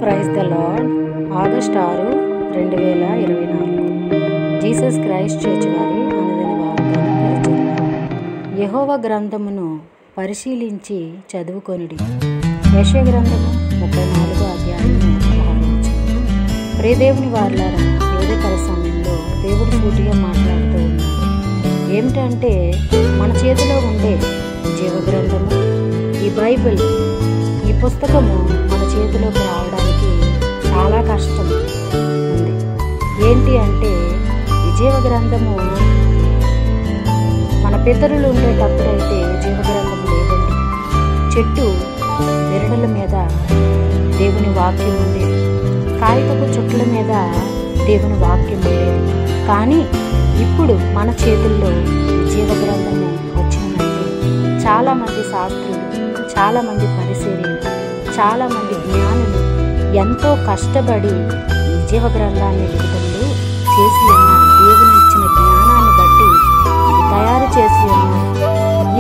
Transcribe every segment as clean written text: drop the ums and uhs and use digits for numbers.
Praise the lord. August 6, 2024 Jesus Christ church వారి అనుదిన వాగ్దాన పరిచర్య. యెహోవా గ్రంథమును పరిశీలించి చదువుకొనుడి. యెషయా గ్రంథము 34వ అధ్యాయము 16వ వచనం. ప్రియదేవుని వారలారా, ఉదయకాల సమయంలో దేవుడు సూటిగా మాట్లాడుతూ ఉన్నాడు. ఏమిటంటే, మన చేతిలో ఉండే జీవగ్రంథము, ఈ బైబిల్, ఈ పుస్తకము మన చేతిలోకి రావడానికి చాలా కష్టం ఉంది. ఏంటి అంటే, ఈ జీవగ్రంథము మన పితరులు ఉండేటప్పుడైతే జీవగ్రంథం లేదండి. చెట్టు బెరడుల మీద దేవుని వాక్యం ఉండేది, కాగితపు చుట్ల మీద దేవుని వాక్యం ఉండేది. కానీ ఇప్పుడు మన చేతుల్లో జీవగ్రంథము వచ్చిందంటే చాలామంది శాస్త్రులు, చాలామంది పరిశీలకులు, చాలామంది జ్ఞానులు ఎంతో కష్టపడి ఈ జీవగ్రంథాన్ని విడుదల చేసి ఉన్నారు. దేవుని ఇచ్చిన జ్ఞానాన్ని బట్టి ఇది తయారు చేసి ఉన్నారు.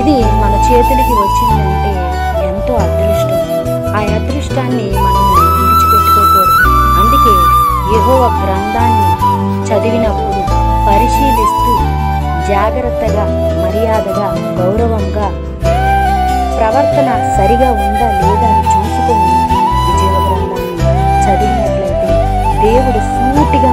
ఇది మన చేతులకి వచ్చిందంటే ఎంతో అదృష్టం. ఆ అదృష్టాన్ని మనము విడిచిపెట్టుకోకూడదు. అందుకే యెహోవా గ్రంథాన్ని చదివినప్పుడు పరిశీలిస్తూ జాగ్రత్తగా, మర్యాదగా, గౌరవంగా ప్రవర్తన సరిగా ఉందా లేదా అని చూసుకొని ఈ జీవగ్రంథాన్ని చదివినట్లయితే దేవుడు సూటిగా